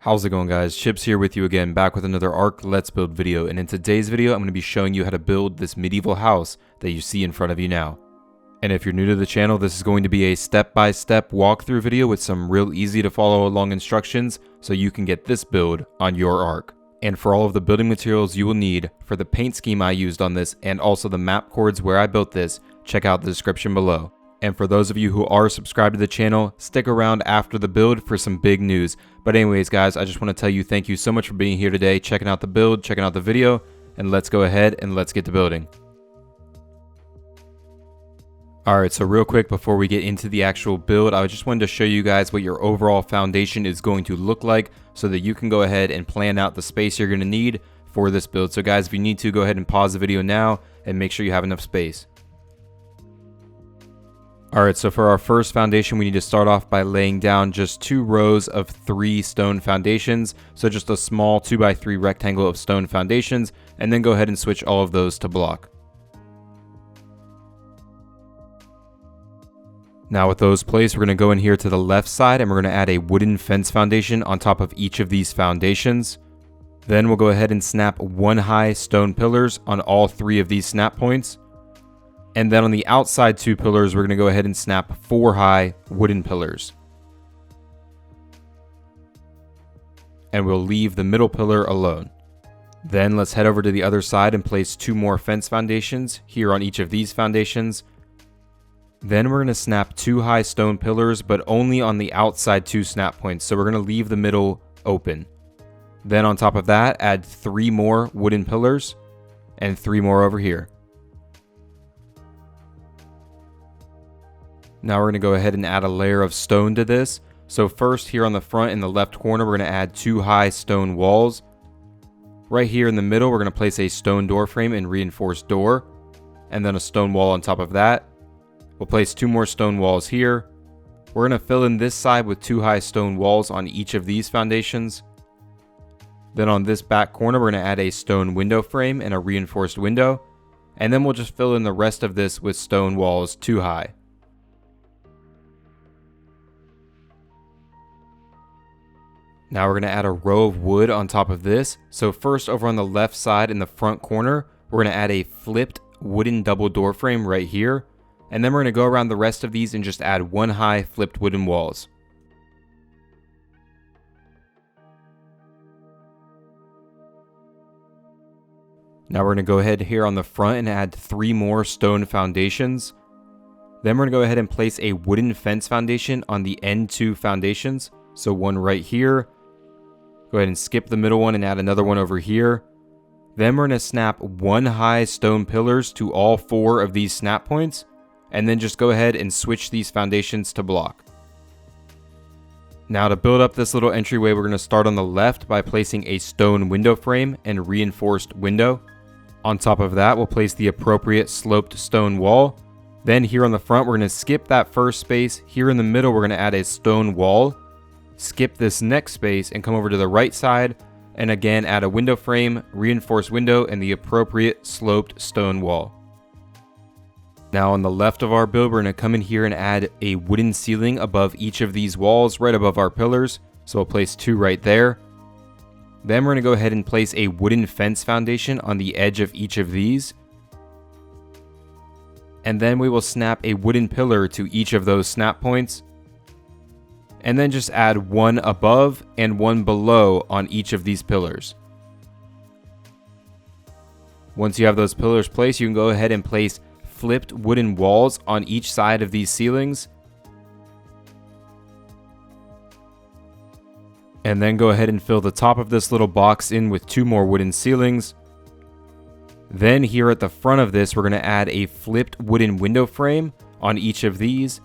How's it going, guys? Chips here with you again, back with another Ark Let's Build video, and in today's video I'm going to be showing you how to build this medieval house that you see in front of you now. And if you're new to the channel, this is going to be a step-by-step walkthrough video with some real easy to follow along instructions so you can get this build on your Ark. And for all of the building materials you will need for the paint scheme I used on this and also the map chords where I built this, check out the description below. And for those of you who are subscribed to the channel, stick around after the build for some big news. But anyways, guys, I just want to tell you thank you so much for being here today, checking out the build, checking out the video, and let's go ahead and let's get to building. Alright, so real quick before we get into the actual build, I just wanted to show you guys what your overall foundation is going to look like so that you can go ahead and plan out the space you're going to need for this build. So guys, if you need to, go ahead and pause the video now and make sure you have enough space. Alright, so for our first foundation, we need to start off by laying down just 2 rows of 3 stone foundations. So just a small 2x3 rectangle of stone foundations, and then go ahead and switch all of those to block. Now with those placed, we're going to go in here to the left side and we're going to add a wooden fence foundation on top of each of these foundations. Then we'll go ahead and snap 1 high stone pillars on all 3 of these snap points. And then on the outside 2 pillars, we're going to go ahead and snap 4 high wooden pillars. And we'll leave the middle pillar alone. Then let's head over to the other side and place 2 more fence foundations here on each of these foundations. Then we're going to snap 2 high stone pillars, but only on the outside 2 snap points. So we're going to leave the middle open. Then on top of that, add 3 more wooden pillars and 3 more over here. Now we're going to go ahead and add a layer of stone to this. So first, here on the front in the left corner, we're going to add 2 high stone walls. Right here in the middle, we're going to place a stone door frame and reinforced door. And then a stone wall on top of that. We'll place 2 more stone walls here. We're going to fill in this side with 2 high stone walls on each of these foundations. Then on this back corner, we're going to add a stone window frame and a reinforced window. And then we'll just fill in the rest of this with stone walls 2 high. Now we're going to add a row of wood on top of this. So first, over on the left side in the front corner, we're going to add a flipped wooden double door frame right here. And then we're going to go around the rest of these and just add 1 high flipped wooden walls. Now we're going to go ahead here on the front and add 3 more stone foundations. Then we're going to go ahead and place a wooden fence foundation on the end 2 foundations. So 1 right here. Go ahead and skip the middle one and add another one over here. Then we're going to snap 1 high stone pillars to all 4 of these snap points. And then just go ahead and switch these foundations to block. Now to build up this little entryway, we're going to start on the left by placing a stone window frame and reinforced window. On top of that, we'll place the appropriate sloped stone wall. Then here on the front, we're going to skip that first space. Here in the middle, we're going to add a stone wall. Skip this next space and come over to the right side and again add a window frame, reinforced window, and the appropriate sloped stone wall. Now on the left of our build, we're going to come in here and add a wooden ceiling above each of these walls right above our pillars. So we'll place 2 right there. Then we're going to go ahead and place a wooden fence foundation on the edge of each of these. And then we will snap a wooden pillar to each of those snap points. And then just add 1 above and 1 below on each of these pillars. Once you have those pillars placed, you can go ahead and place flipped wooden walls on each side of these ceilings. And then go ahead and fill the top of this little box in with 2 more wooden ceilings. Then here at the front of this, we're going to add a flipped wooden window frame on each of these.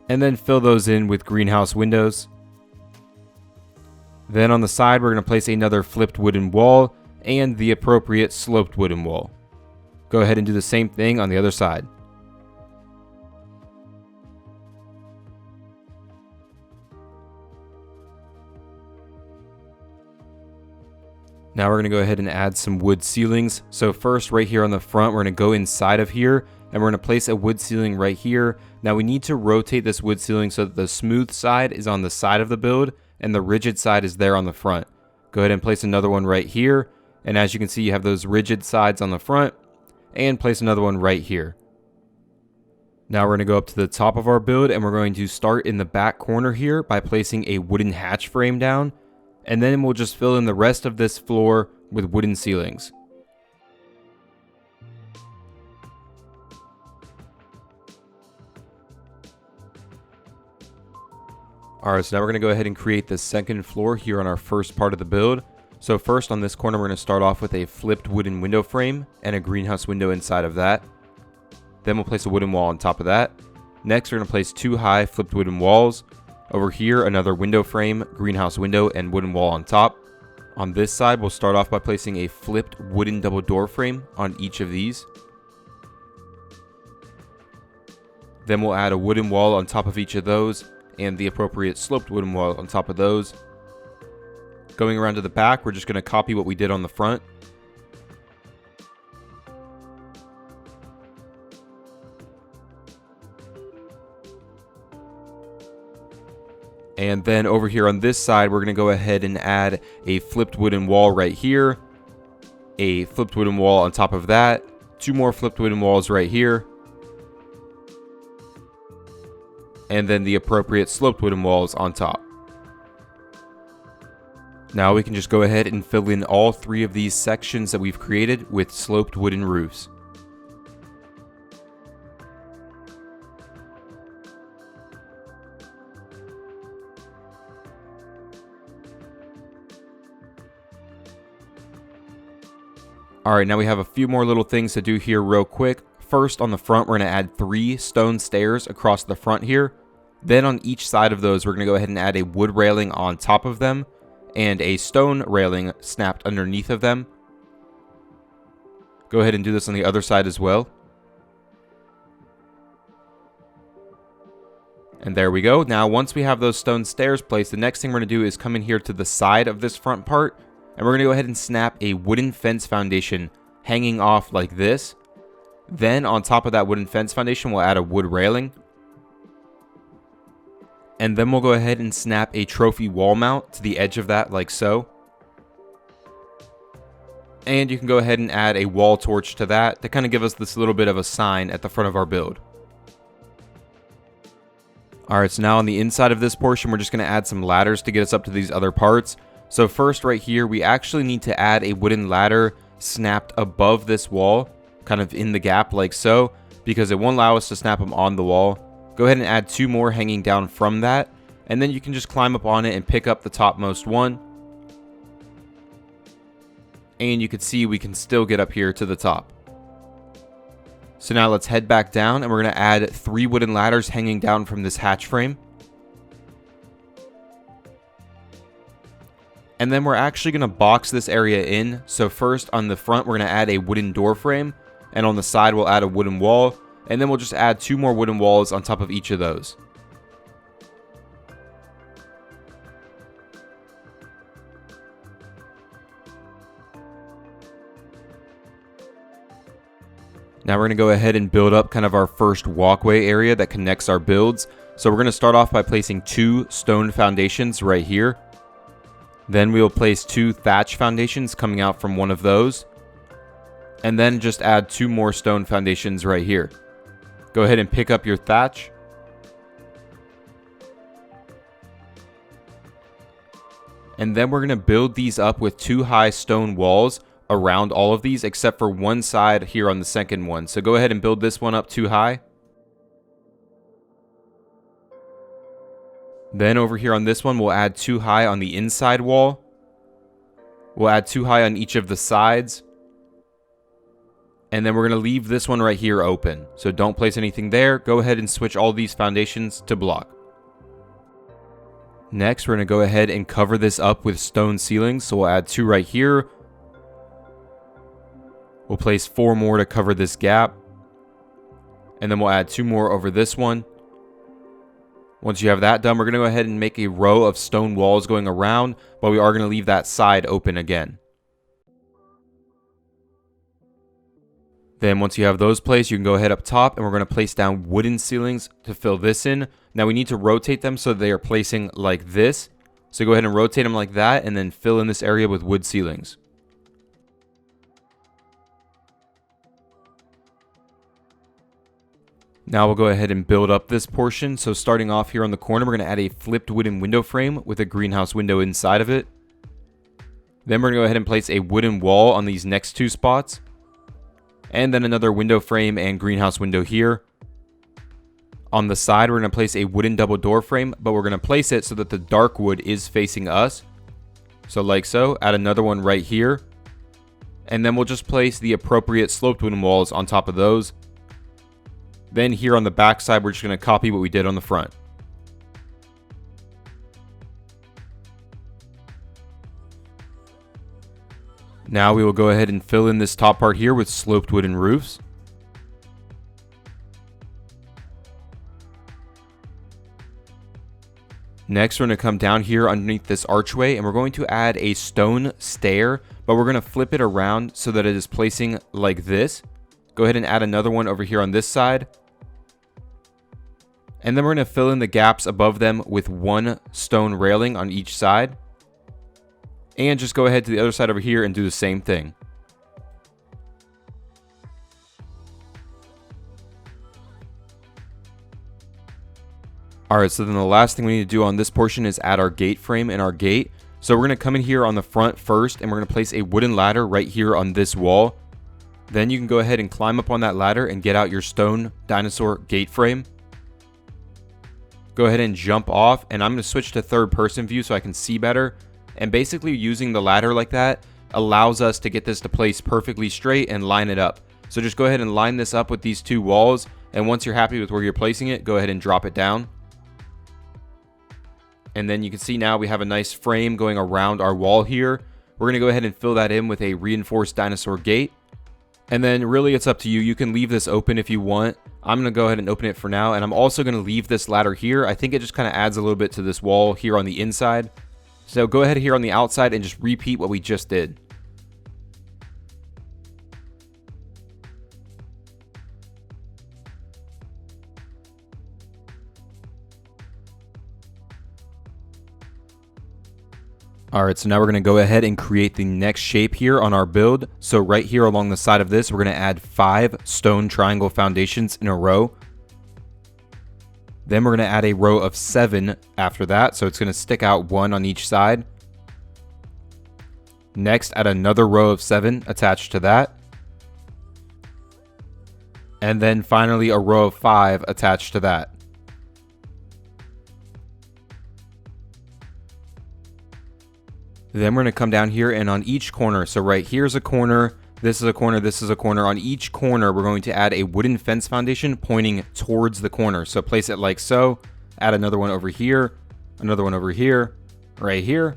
And then fill those in with greenhouse windows. Then on the side, we're going to place another flipped wooden wall and the appropriate sloped wooden wall. Go ahead and do the same thing on the other side. Now we're going to go ahead and add some wood ceilings. So first, right here on the front, we're going to go inside of here and we're going to place a wood ceiling right here. Now we need to rotate this wood ceiling so that the smooth side is on the side of the build and the rigid side is there on the front. Go ahead and place another one right here, and as you can see, you have those rigid sides on the front, and place another one right here. Now we're going to go up to the top of our build, and we're going to start in the back corner here by placing a wooden hatch frame down, and then we'll just fill in the rest of this floor with wooden ceilings. Alright, so now we're going to go ahead and create the second floor here on our first part of the build. So first on this corner, we're going to start off with a flipped wooden window frame and a greenhouse window inside of that. Then we'll place a wooden wall on top of that. Next, we're going to place 2 high flipped wooden walls. Over here, another window frame, greenhouse window, and wooden wall on top. On this side, we'll start off by placing a flipped wooden double door frame on each of these. Then we'll add a wooden wall on top of each of those, and the appropriate sloped wooden wall on top of those. Going around to the back, we're just going to copy what we did on the front. And then over here on this side, we're going to go ahead and add a flipped wooden wall right here, a flipped wooden wall on top of that, 2 more flipped wooden walls right here, and then the appropriate sloped wooden walls on top. Now we can just go ahead and fill in all 3 of these sections that we've created with sloped wooden roofs. Alright, now we have a few more little things to do here real quick. First, on the front, we're going to add 3 stone stairs across the front here. Then on each side of those, we're going to go ahead and add a wood railing on top of them and a stone railing snapped underneath of them. Go ahead and do this on the other side as well. And there we go. Now, once we have those stone stairs placed, the next thing we're going to do is come in here to the side of this front part, and we're going to go ahead and snap a wooden fence foundation hanging off like this. Then on top of that wooden fence foundation, we'll add a wood railing. And then we'll go ahead and snap a trophy wall mount to the edge of that like so. And you can go ahead and add a wall torch to that to kind of give us this little bit of a sign at the front of our build. Alright, so now on the inside of this portion, we're just going to add some ladders to get us up to these other parts. So first right here, we actually need to add a wooden ladder snapped above this wall, kind of in the gap like so, because it won't allow us to snap them on the wall. Go ahead and add 2 more hanging down from that, and then you can just climb up on it and pick up the topmost one. And you can see we can still get up here to the top. So now let's head back down, and we're going to add 3 wooden ladders hanging down from this hatch frame. And then we're actually going to box this area in. So first on the front, we're going to add a wooden door frame, and on the side we'll add a wooden wall, and then we'll just add 2 more wooden walls on top of each of those. Now we're going to go ahead and build up kind of our first walkway area that connects our builds. So we're going to start off by placing 2 stone foundations right here. Then we will place 2 thatch foundations coming out from one of those. And then just add 2 more stone foundations right here. Go ahead and pick up your thatch. And then we're going to build these up with 2 high stone walls around all of these, except for one side here on the second one. So go ahead and build this one up 2 high. Then over here on this one, we'll add 2 high on the inside wall. We'll add 2 high on each of the sides. And then we're going to leave this one right here open. So don't place anything there. Go ahead and switch all these foundations to block. Next, we're going to go ahead and cover this up with stone ceilings. So we'll add 2 right here. We'll place 4 more to cover this gap. And then we'll add 2 more over this one. Once you have that done, we're going to go ahead and make a row of stone walls going around, but we are going to leave that side open again. Then once you have those placed, you can go ahead up top, and we're going to place down wooden ceilings to fill this in. Now we need to rotate them so they are placing like this. So go ahead and rotate them like that and then fill in this area with wood ceilings. Now we'll go ahead and build up this portion. So starting off here on the corner, we're going to add a flipped wooden window frame with a greenhouse window inside of it. Then we're going to go ahead and place a wooden wall on these next two spots. And then another window frame and greenhouse window here. On the side, we're going to place a wooden double door frame, but we're going to place it so that the dark wood is facing us. So like so, add another one right here. And then we'll just place the appropriate sloped wooden walls on top of those. Then here on the back side, we're just going to copy what we did on the front. Now we will go ahead and fill in this top part here with sloped wooden roofs. Next, we're going to come down here underneath this archway and we're going to add a stone stair, but we're going to flip it around so that it is placing like this. Go ahead and add another one over here on this side. And then we're going to fill in the gaps above them with one stone railing on each side. And just go ahead to the other side over here and do the same thing. Alright, so then the last thing we need to do on this portion is add our gate frame and our gate. So we're going to come in here on the front first and we're going to place a wooden ladder right here on this wall. Then you can go ahead and climb up on that ladder and get out your stone dinosaur gate frame. Go ahead and jump off, and I'm going to switch to third person view so I can see better. And basically using the ladder like that allows us to get this to place perfectly straight and line it up. So just go ahead and line this up with these two walls, and once you're happy with where you're placing it, go ahead and drop it down. And then you can see now we have a nice frame going around our wall here. We're going to go ahead and fill that in with a reinforced dinosaur gate. And then really it's up to you. You can leave this open if you want. I'm going to go ahead and open it for now. And I'm also going to leave this ladder here. I think it just kind of adds a little bit to this wall here on the inside. So go ahead here on the outside and just repeat what we just did. Alright, so now we're going to go ahead and create the next shape here on our build. So right here along the side of this, we're going to add 5 stone triangle foundations in a row. Then we're going to add a row of 7 after that, so it's going to stick out 1 on each side. Next, add another row of 7 attached to that. And then finally a row of 5 attached to that. Then we're going to come down here and on each corner, so right here's a corner, this is a corner, this is a corner. On each corner, we're going to add a wooden fence foundation pointing towards the corner. So place it like so, add another one over here, another one over here, right here,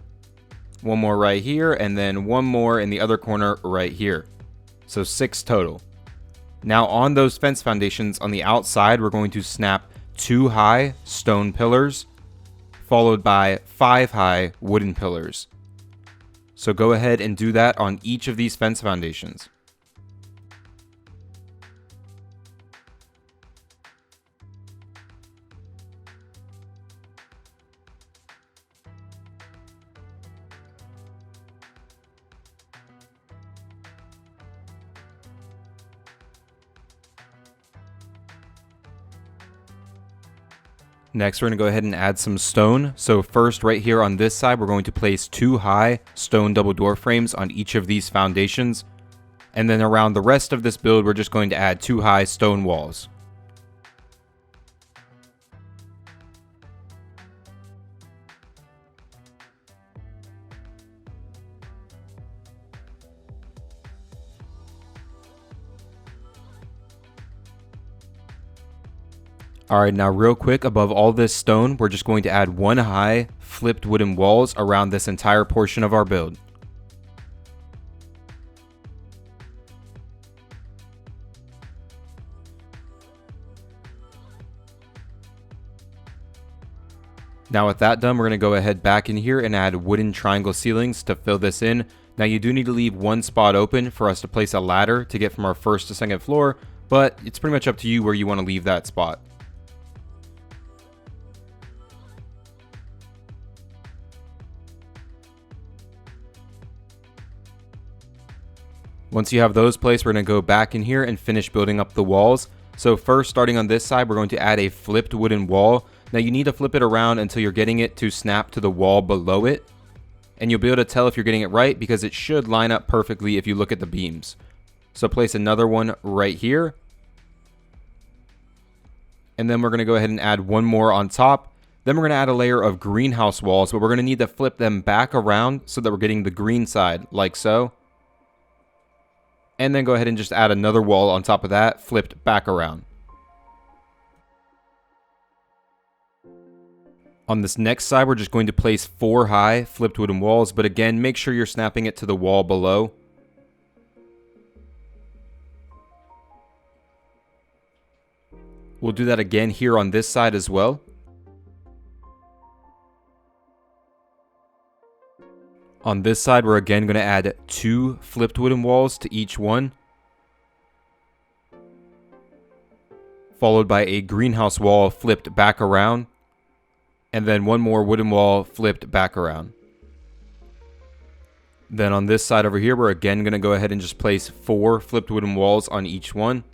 one more right here, and then one more in the other corner right here. So 6 total. Now on those fence foundations on the outside, we're going to snap 2 high stone pillars, followed by 5 high wooden pillars. So go ahead and do that on each of these fence foundations. Next, we're going to go ahead and add some stone. So first, right here on this side, we're going to place 2 high stone double door frames on each of these foundations. And then around the rest of this build, we're just going to add 2 high stone walls. Alright, now real quick, above all this stone, we're just going to add 1 high flipped wooden walls around this entire portion of our build. Now with that done, we're going to go ahead back in here and add wooden triangle ceilings to fill this in. Now you do need to leave one spot open for us to place a ladder to get from our first to second floor, but it's pretty much up to you where you want to leave that spot. Once you have those placed, we're going to go back in here and finish building up the walls. So first, starting on this side, we're going to add a flipped wooden wall. Now you need to flip it around until you're getting it to snap to the wall below it. And you'll be able to tell if you're getting it right because it should line up perfectly if you look at the beams. So place another one right here. And then we're going to go ahead and add one more on top. Then we're going to add a layer of greenhouse walls, but we're going to need to flip them back around so that we're getting the green side, like so. And then go ahead and just add another wall on top of that, flipped back around. On this next side, we're just going to place 4 high flipped wooden walls, but again, make sure you're snapping it to the wall below. We'll do that again here on this side as well. On this side, we're again going to add 2 flipped wooden walls to each one, followed by a greenhouse wall flipped back around, and then one more wooden wall flipped back around. Then on this side over here, we're again going to go ahead and just place 4 flipped wooden walls on each one.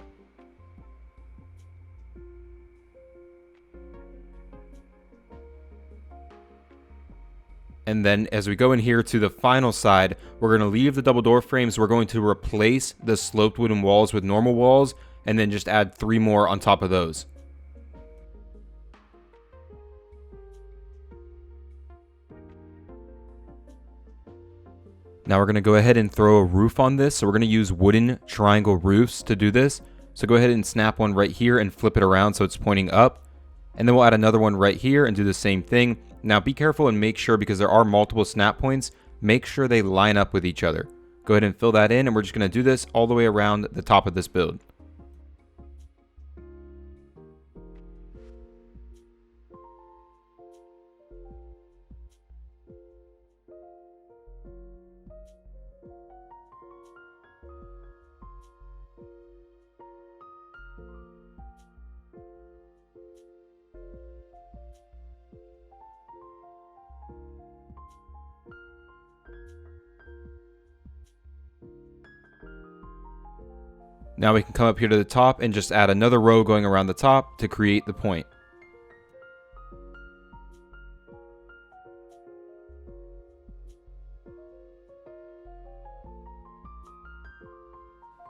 And then as we go in here to the final side, we're going to leave the double door frames. We're going to replace the sloped wooden walls with normal walls, and then just add 3 more on top of those. Now we're going to go ahead and throw a roof on this. So we're going to use wooden triangle roofs to do this. So go ahead and snap one right here and flip it around so it's pointing up. And then we'll add another one right here and do the same thing. Now be careful and make sure, because there are multiple snap points, make sure they line up with each other. Go ahead and fill that in, and we're just going to do this all the way around the top of this build. Now we can come up here to the top and just add another row going around the top to create the point.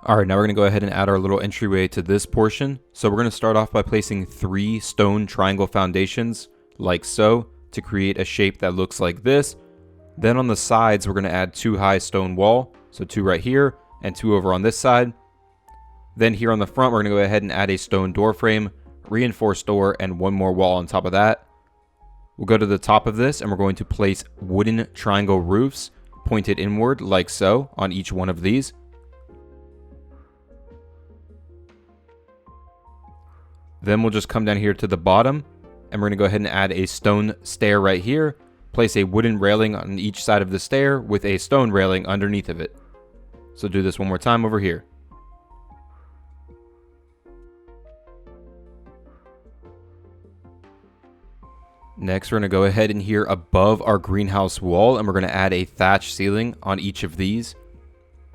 Alright, now we're going to go ahead and add our little entryway to this portion. So we're going to start off by placing 3 stone triangle foundations, like so, to create a shape that looks like this. Then on the sides, we're going to add 2 high stone wall, so 2 right here, and 2 over on this side. Then here on the front, we're going to go ahead and add a stone door frame, reinforced door, and 1 more wall on top of that. We'll go to the top of this, and we're going to place wooden triangle roofs, pointed inward, like so, on each one of these. Then we'll just come down here to the bottom, and we're going to go ahead and add a stone stair right here, place a wooden railing on each side of the stair with a stone railing underneath of it. So do this one more time over here. Next, we're going to go ahead and here above our greenhouse wall, and we're going to add a thatch ceiling on each of these.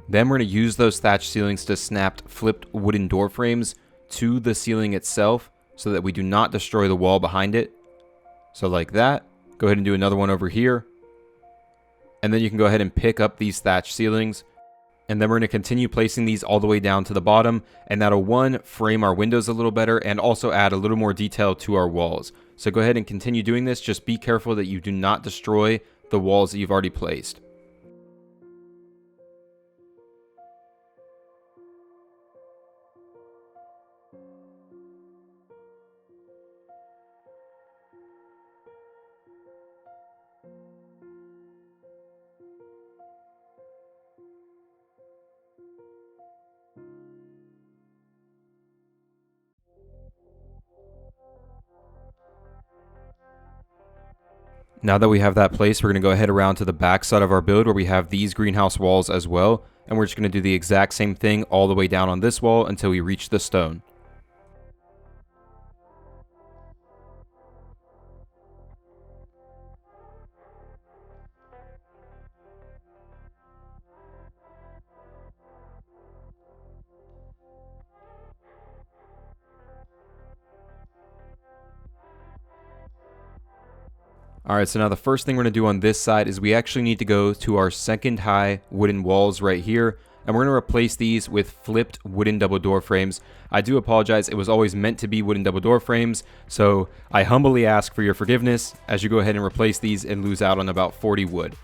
Then we're going to use those thatch ceilings to snap flipped wooden door frames to the ceiling itself so that we do not destroy the wall behind it. So like that. Go ahead and do another one over here. And then you can go ahead and pick up these thatch ceilings. And then we're going to continue placing these all the way down to the bottom. And that'll, 1, frame our windows a little better and also add a little more detail to our walls. So go ahead and continue doing this. Just be careful that you do not destroy the walls that you've already placed. Now that we have that placed, we're going to go ahead around to the back side of our build where we have these greenhouse walls as well. And we're just going to do the exact same thing all the way down on this wall until we reach the stone. Alright, so now the first thing we're going to do on this side is we actually need to go to our second high wooden walls right here, and we're going to replace these with flipped wooden double door frames. I do apologize, it was always meant to be wooden double door frames, so I humbly ask for your forgiveness as you go ahead and replace these and lose out on about 40 wood.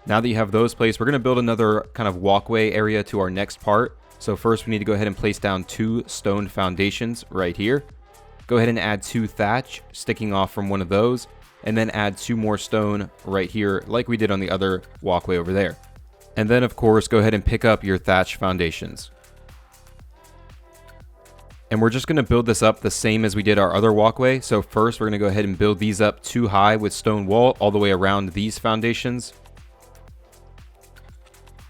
Now that you have those placed, we're going to build another kind of walkway area to our next part. So first we need to go ahead and place down 2 stone foundations right here. Go ahead and add 2 thatch sticking off from one of those, and then add 2 more stone right here like we did on the other walkway over there. And then of course go ahead and pick up your thatch foundations. And we're just going to build this up the same as we did our other walkway. So first we're going to go ahead and build these up 2 high with stone wall all the way around these foundations.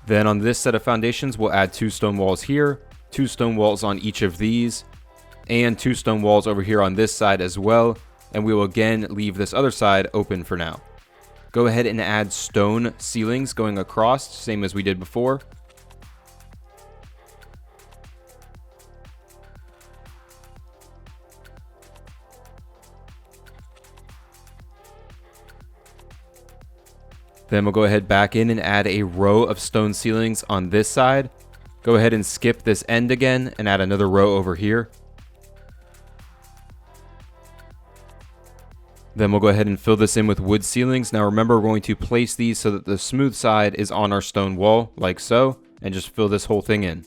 Then on this set of foundations we'll add 2 stone walls here, 2 stone walls on each of these, and 2 stone walls over here on this side as well. And we will again leave this other side open for now. Go ahead and add stone ceilings going across, same as we did before. Then we'll go ahead back in and add a row of stone ceilings on this side. Go ahead and skip this end again and add another row over here. Then we'll go ahead and fill this in with wood ceilings. Now remember, we're going to place these so that the smooth side is on our stone wall, like so, and just fill this whole thing in.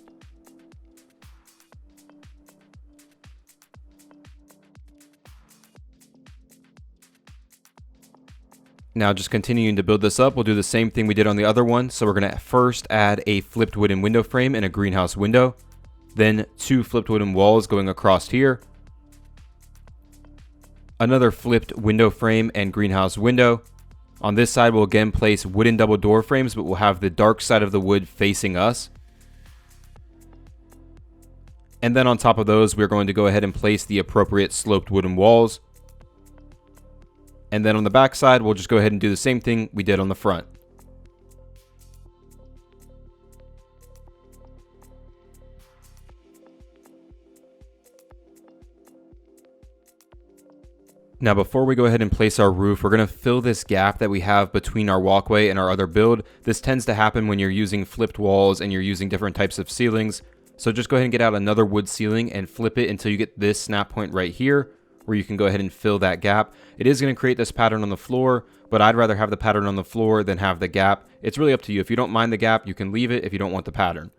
Now just continuing to build this up, we'll do the same thing we did on the other one. So we're going to first add a flipped wooden window frame and a greenhouse window. Then 2 flipped wooden walls going across here. Another flipped window frame and greenhouse window. On this side we'll again place wooden double door frames, but we'll have the dark side of the wood facing us. And then on top of those we're going to go ahead and place the appropriate sloped wooden walls. And then on the back side we'll just go ahead and do the same thing we did on the front. Now before we go ahead and place our roof, we're going to fill this gap that we have between our walkway and our other build. This tends to happen when you're using flipped walls and you're using different types of ceilings. So just go ahead and get out another wood ceiling and flip it until you get this snap point right here, where you can go ahead and fill that gap. It is going to create this pattern on the floor, but I'd rather have the pattern on the floor than have the gap. It's really up to you. If you don't mind the gap, you can leave it if you don't want the pattern.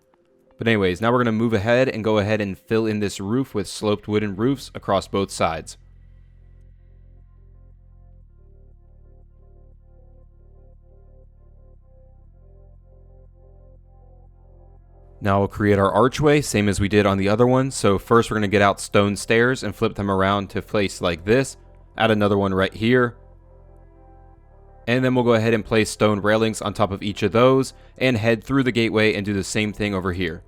But anyways, now we're going to move ahead and go ahead and fill in this roof with sloped wooden roofs across both sides. Now we'll create our archway, same as we did on the other one. So first we're going to get out stone stairs and flip them around to place like this. Add another one right here. And then we'll go ahead and place stone railings on top of each of those and head through the gateway and do the same thing over here.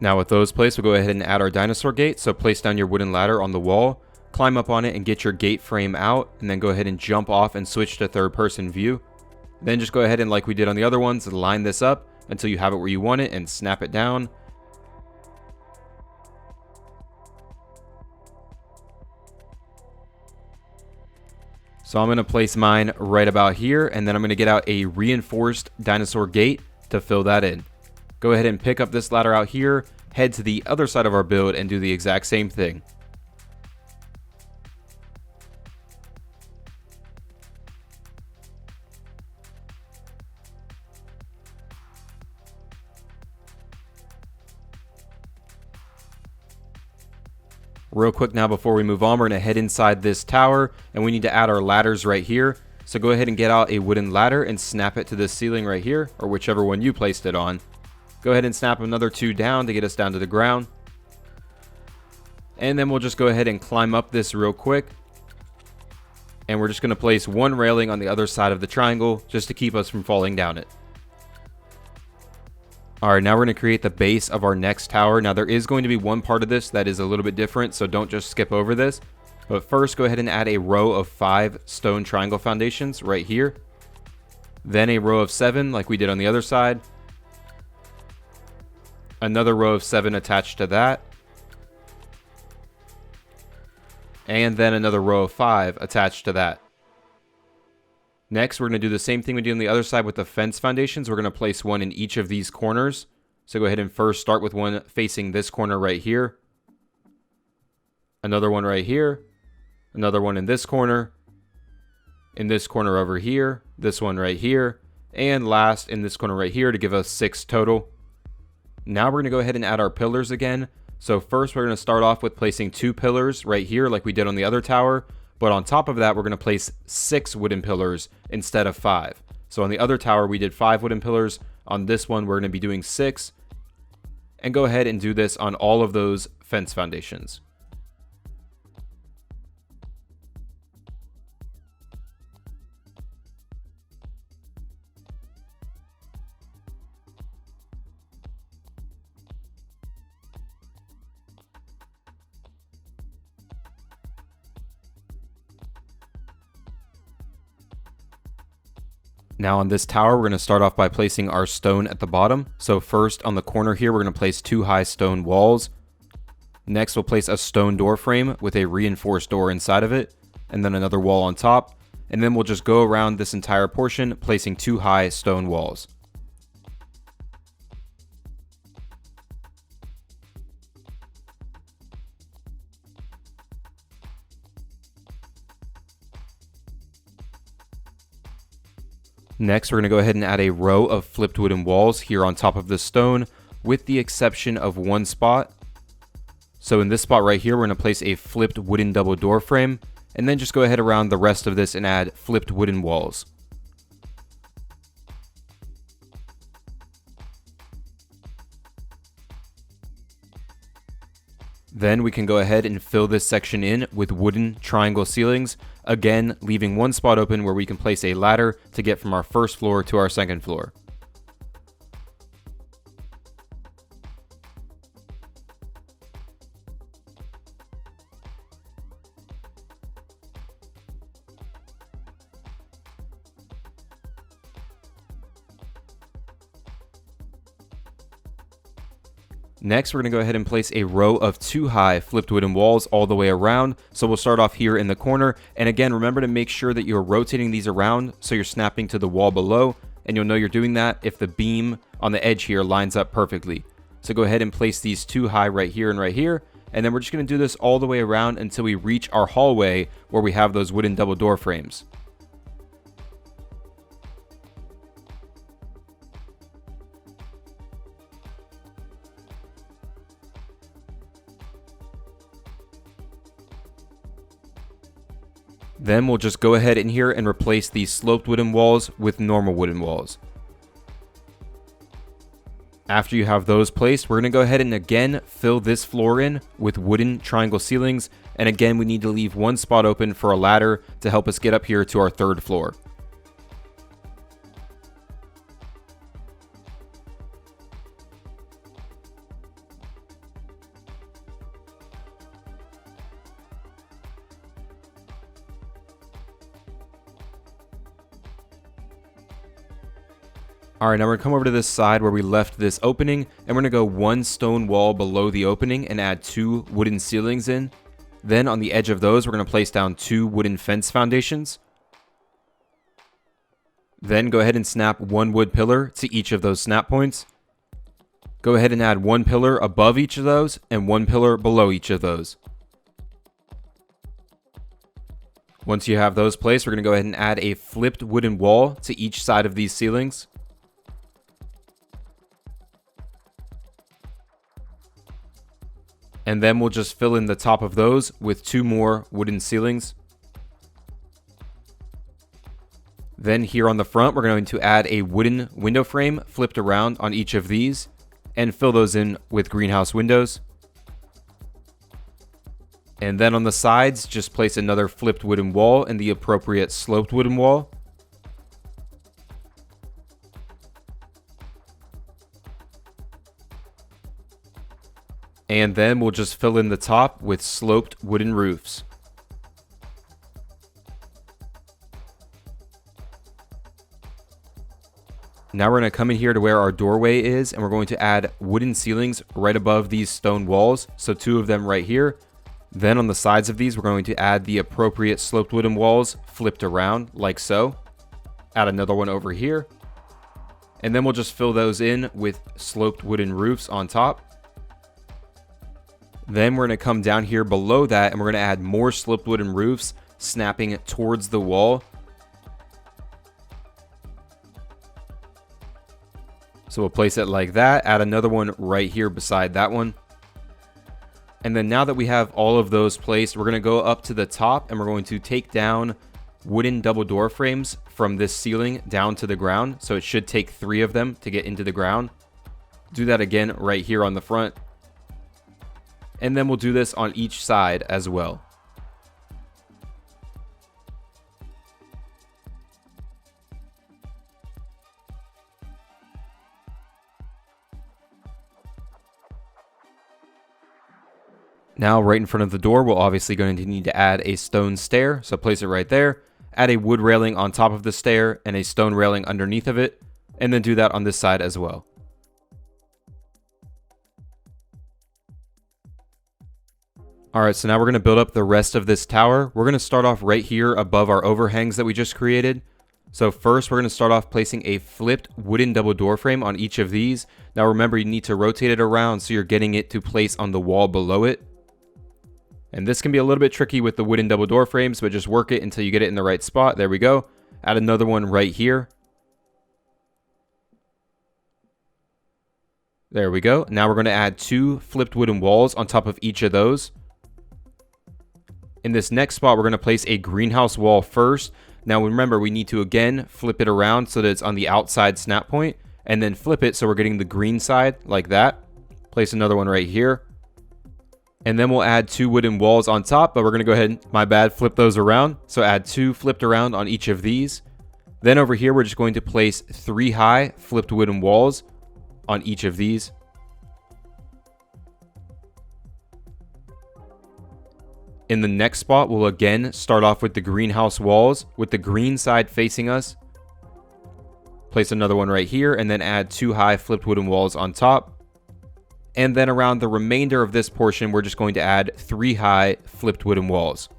Now with those placed, we'll go ahead and add our dinosaur gate. So place down your wooden ladder on the wall, climb up on it and get your gate frame out, and then go ahead and jump off and switch to third person view. Then just go ahead and, like we did on the other ones, line this up until you have it where you want it and snap it down. So I'm going to place mine right about here, and then I'm going to get out a reinforced dinosaur gate to fill that in. Go ahead and pick up this ladder out here, head to the other side of our build and do the exact same thing. Real quick now before we move on, we're going to head inside this tower and we need to add our ladders right here. So go ahead and get out a wooden ladder and snap it to this ceiling right here, or whichever one you placed it on. Go ahead and snap another 2 down to get us down to the ground. And then we'll just go ahead and climb up this real quick. And we're just going to place 1 railing on the other side of the triangle just to keep us from falling down it. Alright, now we're going to create the base of our next tower. Now there is going to be one part of this that is a little bit different, so don't just skip over this. But first, go ahead and add a row of 5 stone triangle foundations right here. Then a row of 7 like we did on the other side. Another row of 7 attached to that. And then another row of 5 attached to that. Next, we're going to do the same thing we did on the other side with the fence foundations. We're going to place one in each of these corners. So go ahead and first start with one facing this corner right here. Another one right here. Another one in this corner. In this corner over here. This one right here. And last in this corner right here to give us 6 total. Now we're going to go ahead and add our pillars again. So first we're going to start off with placing 2 pillars right here like we did on the other tower. But on top of that, we're going to place 6 wooden pillars instead of 5. So on the other tower, we did 5 wooden pillars. On this one, we're going to be doing 6. And go ahead and do this on all of those fence foundations. Now on this tower, we're going to start off by placing our stone at the bottom. So first on the corner here, we're going to place 2 high stone walls. Next, we'll place a stone door frame with a reinforced door inside of it, and then another wall on top. And then we'll just go around this entire portion, placing 2 high stone walls. Next, we're going to go ahead and add a row of flipped wooden walls here on top of the stone, with the exception of one spot. So in this spot right here, we're going to place a flipped wooden double door frame, and then just go ahead around the rest of this and add flipped wooden walls. Then we can go ahead and fill this section in with wooden triangle ceilings, again leaving one spot open where we can place a ladder to get from our first floor to our second floor. Next, we're going to go ahead and place a row of 2 high flipped wooden walls all the way around. So we'll start off here in the corner. And again, remember to make sure that you're rotating these around so you're snapping to the wall below. And you'll know you're doing that if the beam on the edge here lines up perfectly. So go ahead and place these 2 high right here and right here. And then we're just going to do this all the way around until we reach our hallway where we have those wooden double door frames. Then we'll just go ahead in here and replace these sloped wooden walls with normal wooden walls. After you have those placed, we're going to go ahead and again fill this floor in with wooden triangle ceilings. And again, we need to leave one spot open for a ladder to help us get up here to our 3rd floor. Alright, now we're going to come over to this side where we left this opening, and we're going to go 1 stone wall below the opening and add 2 wooden ceilings in. Then on the edge of those, we're going to place down 2 wooden fence foundations. Then go ahead and snap 1 wood pillar to each of those snap points. Go ahead and add 1 pillar above each of those and 1 pillar below each of those. Once you have those placed, we're going to go ahead and add a flipped wooden wall to each side of these ceilings. And then we'll just fill in the top of those with 2 more wooden ceilings. Then here on the front, we're going to add a wooden window frame flipped around on each of these and fill those in with greenhouse windows. And then on the sides, just place another flipped wooden wall and the appropriate sloped wooden wall. And then we'll just fill in the top with sloped wooden roofs. Now we're going to come in here to where our doorway is, and we're going to add wooden ceilings right above these stone walls. So 2 of them right here. Then on the sides of these, we're going to add the appropriate sloped wooden walls flipped around like so. Add another one over here. And then we'll just fill those in with sloped wooden roofs on top. Then we're going to come down here below that, and we're going to add more sloped wooden roofs snapping towards the wall. So we'll place it like that, add another one right here beside that one. And then now that we have all of those placed, we're going to go up to the top, and we're going to take down wooden double door frames from this ceiling down to the ground. So it should take 3 of them to get into the ground. Do that again right here on the front. And then we'll do this on each side as well. Now, right in front of the door, we're obviously going to need to add a stone stair. So place it right there. Add a wood railing on top of the stair and a stone railing underneath of it. And then do that on this side as well. Alright, so now we're going to build up the rest of this tower. We're going to start off right here above our overhangs that we just created. So first, we're going to start off placing a flipped wooden double door frame on each of these. Now remember, you need to rotate it around so you're getting it to place on the wall below it. And this can be a little bit tricky with the wooden double door frames, but just work it until you get it in the right spot. There we go. Add another one right here. There we go. Now we're going to add 2 flipped wooden walls on top of each of those. In this next spot, we're going to place a greenhouse wall first. Now remember, we need to again flip it around so that it's on the outside snap point, and then flip it so we're getting the green side like that. Place another one right here. And then we'll add 2 wooden walls on top, but we're going to go ahead and, my bad, flip those around. So add 2 flipped around on each of these. Then over here, we're just going to place 3 high flipped wooden walls on each of these. In the next spot, we'll again start off with the greenhouse walls with the green side facing us. Place another one right here, and then add 2 high flipped wooden walls on top. And then around the remainder of this portion, we're just going to add 3 high flipped wooden walls.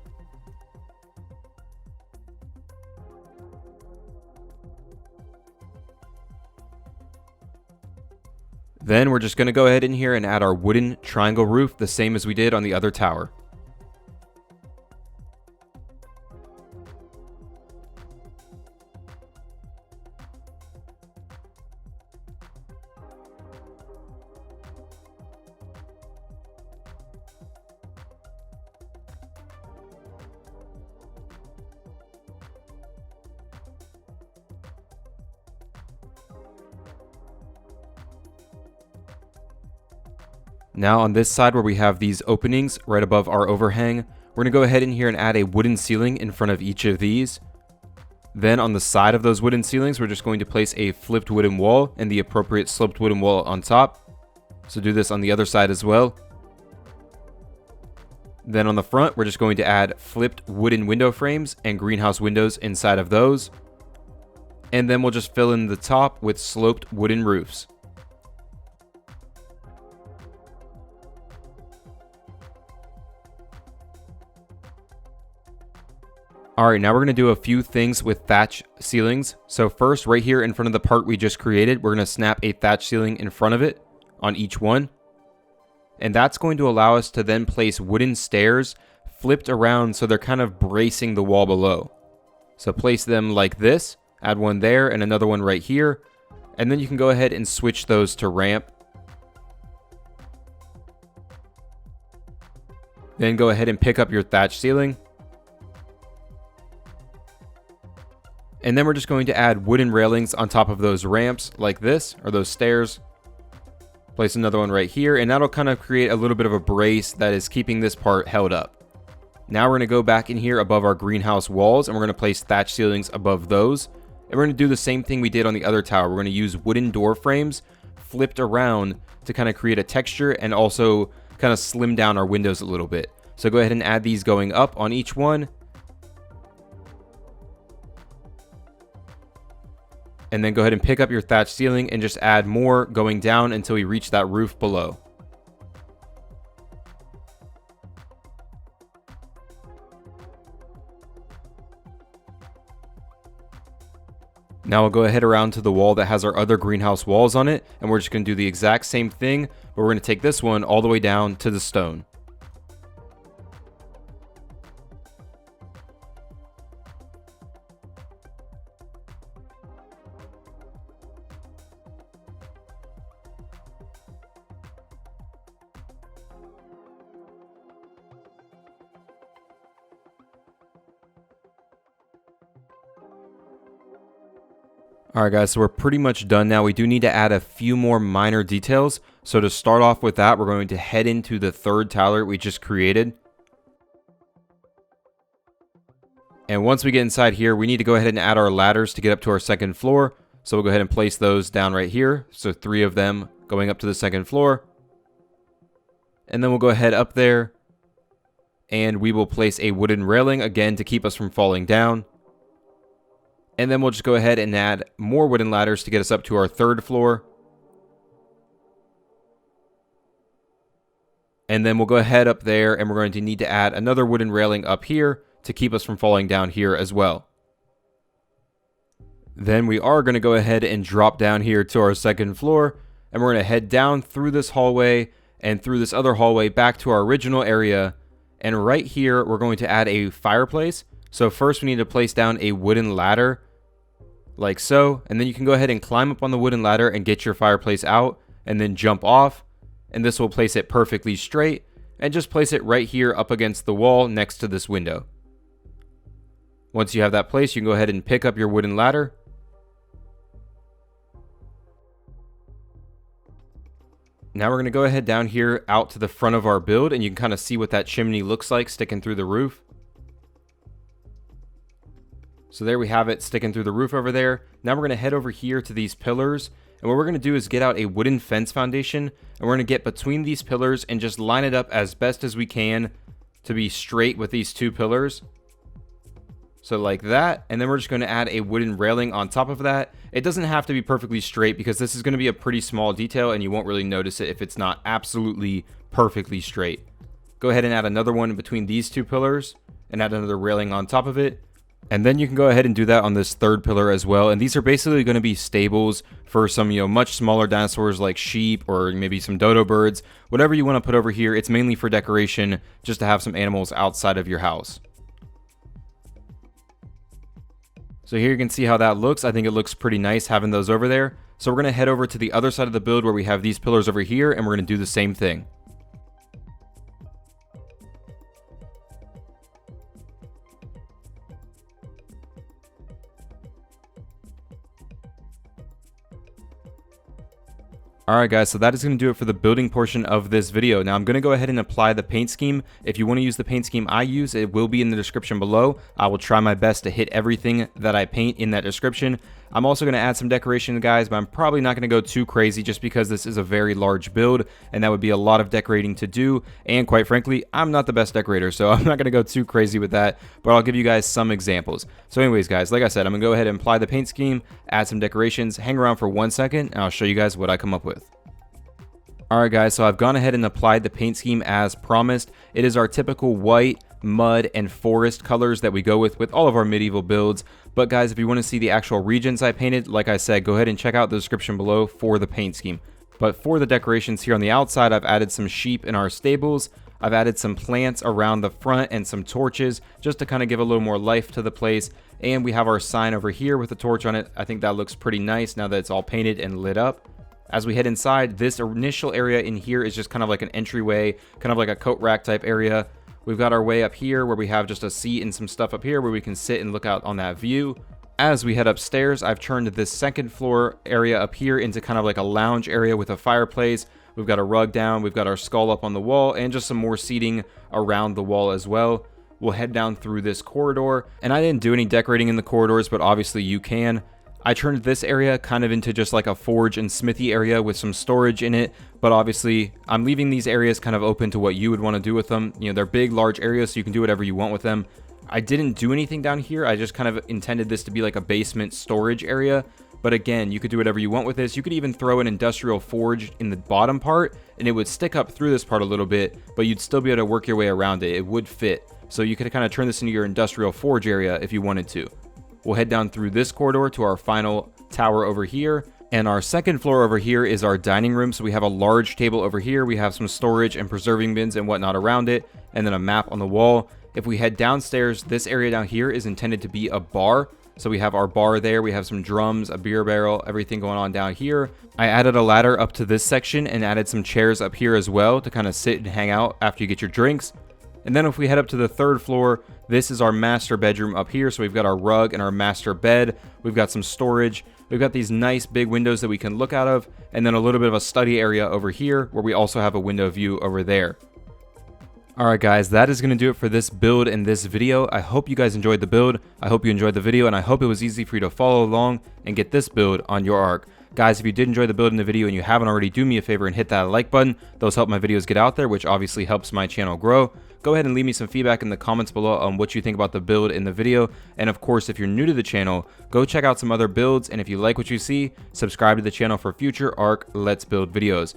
Then we're just going to go ahead in here and add our wooden triangle roof, the same as we did on the other tower. Now on this side where we have these openings right above our overhang, we're going to go ahead in here and add a wooden ceiling in front of each of these. Then on the side of those wooden ceilings, we're just going to place a flipped wooden wall and the appropriate sloped wooden wall on top. So do this on the other side as well. Then on the front, we're just going to add flipped wooden window frames and greenhouse windows inside of those. And then we'll just fill in the top with sloped wooden roofs. Alright, now we're going to do a few things with thatch ceilings. So first, right here in front of the part we just created, we're going to snap a thatch ceiling in front of it on each one. And that's going to allow us to then place wooden stairs flipped around so they're kind of bracing the wall below. So place them like this, add one there and another one right here. And then you can go ahead and switch those to ramp. Then go ahead and pick up your thatch ceiling. And then we're just going to add wooden railings on top of those ramps like this, or those stairs. Place another one right here, and that'll kind of create a little bit of a brace that is keeping this part held up. Now we're going to go back in here above our greenhouse walls, and we're going to place thatch ceilings above those. And we're going to do the same thing we did on the other tower. We're going to use wooden door frames flipped around to kind of create a texture and also kind of slim down our windows a little bit. So go ahead and add these going up on each one. And then go ahead and pick up your thatch ceiling and just add more going down until we reach that roof below. Now we'll go ahead around to the wall that has our other greenhouse walls on it, and we're just going to do the exact same thing, but we're going to take this one all the way down to the stone. Alright guys, so we're pretty much done now. We do need to add a few more minor details. So to start off with that, we're going to head into the third tower we just created. And once we get inside here, we need to go ahead and add our ladders to get up to our second floor. So we'll go ahead and place those down right here. So 3 of them going up to the second floor. And then we'll go ahead up there. And we will place a wooden railing again to keep us from falling down. And then we'll just go ahead and add more wooden ladders to get us up to our third floor. And then we'll go ahead up there and we're going to need to add another wooden railing up here to keep us from falling down here as well. Then we are going to go ahead and drop down here to our second floor. And we're going to head down through this hallway and through this other hallway back to our original area. And right here, we're going to add a fireplace. So first we need to place down a wooden ladder. Like so, and then you can go ahead and climb up on the wooden ladder and get your fireplace out and then jump off, and this will place it perfectly straight and just place it right here up against the wall next to this window. Once you have that placed, you can go ahead and pick up your wooden ladder. Now we're going to go ahead down here out to the front of our build, and you can kind of see what that chimney looks like sticking through the roof. So there we have it sticking through the roof over there. Now we're going to head over here to these pillars. And what we're going to do is get out a wooden fence foundation. And we're going to get between these pillars and just line it up as best as we can to be straight with these 2 pillars. So like that. And then we're just going to add a wooden railing on top of that. It doesn't have to be perfectly straight because this is going to be a pretty small detail and you won't really notice it if it's not absolutely perfectly straight. Go ahead and add another one between these 2 pillars and add another railing on top of it. And then you can go ahead and do that on this third pillar as well. And these are basically going to be stables for some, much smaller dinosaurs like sheep or maybe some dodo birds. Whatever you want to put over here, it's mainly for decoration, just to have some animals outside of your house. So here you can see how that looks. I think it looks pretty nice having those over there. So we're going to head over to the other side of the build where we have these pillars over here, and we're going to do the same thing. Alright guys, so that is going to do it for the building portion of this video. Now I'm going to go ahead and apply the paint scheme. If you want to use the paint scheme I use, it will be in the description below. I will try my best to hit everything that I paint in that description. I'm also going to add some decoration, guys, but I'm probably not going to go too crazy just because this is a very large build and that would be a lot of decorating to do. And quite frankly, I'm not the best decorator, so I'm not going to go too crazy with that, but I'll give you guys some examples. So anyways, guys, like I said, I'm going to go ahead and apply the paint scheme, add some decorations, hang around for 1 second, and I'll show you guys what I come up with. Alright guys, so I've gone ahead and applied the paint scheme as promised. It is our typical white, mud, and forest colors that we go with all of our medieval builds. But guys, if you want to see the actual regions I painted, like I said, go ahead and check out the description below for the paint scheme. But for the decorations here on the outside, I've added some sheep in our stables. I've added some plants around the front and some torches just to kind of give a little more life to the place. And we have our sign over here with a torch on it. I think that looks pretty nice now that it's all painted and lit up. As we head inside, this initial area in here is just kind of like an entryway, kind of like a coat rack type area. We've got our way up here where we have just a seat and some stuff up here where we can sit and look out on that view. As we head upstairs, I've turned this second floor area up here into kind of like a lounge area with a fireplace. We've got a rug down, we've got our skull up on the wall, and just some more seating around the wall as well. We'll head down through this corridor, and I didn't do any decorating in the corridors, but obviously you can. I turned this area kind of into just like a forge and smithy area with some storage in it, but obviously I'm leaving these areas kind of open to what you would want to do with them. They're big, large areas, so you can do whatever you want with them. I didn't do anything down here. I just kind of intended this to be like a basement storage area, But again, you could do whatever you want with this. You could even throw an industrial forge in the bottom part and it would stick up through this part a little bit, but you'd still be able to work your way around it. It would fit. So you could kind of turn this into your industrial forge area if you wanted to. We'll head down through this corridor to our final tower over here. And our second floor over here is our dining room. So we have a large table over here. We have some storage and preserving bins and whatnot around it, and then a map on the wall. If we head downstairs, this area down here is intended to be a bar. So we have our bar there, we have some drums, a beer barrel, everything going on down here. I added a ladder up to this section and added some chairs up here as well to kind of sit and hang out after you get your drinks. And then if we head up to the third floor, this is our master bedroom up here. So we've got our rug and our master bed. We've got some storage. We've got these nice big windows that we can look out of. And then a little bit of a study area over here where we also have a window view over there. Alright guys, that is going to do it for this build and this video. I hope you guys enjoyed the build, I hope you enjoyed the video, and I hope it was easy for you to follow along and get this build on your Ark. Guys, if you did enjoy the build in the video and you haven't already, do me a favor and hit that like button. Those help my videos get out there, which obviously helps my channel grow. Go ahead and leave me some feedback in the comments below on what you think about the build in the video. And of course, if you're new to the channel, go check out some other builds, and if you like what you see, subscribe to the channel for future Ark Let's Build videos.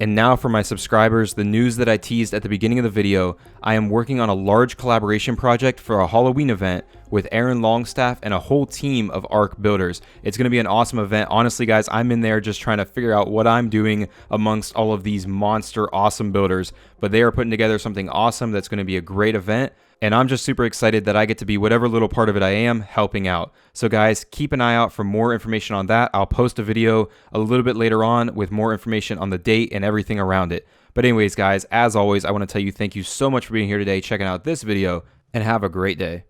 And now for my subscribers, the news that I teased at the beginning of the video. I am working on a large collaboration project for a Halloween event with Aaron Longstaff and a whole team of Ark builders. It's going to be an awesome event. Honestly, guys, I'm in there just trying to figure out what I'm doing amongst all of these monster awesome builders. But they are putting together something awesome that's going to be a great event. And I'm just super excited that I get to be whatever little part of it I am helping out. So guys, keep an eye out for more information on that. I'll post a video a little bit later on with more information on the date and everything around it. But anyways, guys, as always, I want to tell you thank you so much for being here today, checking out this video, and have a great day.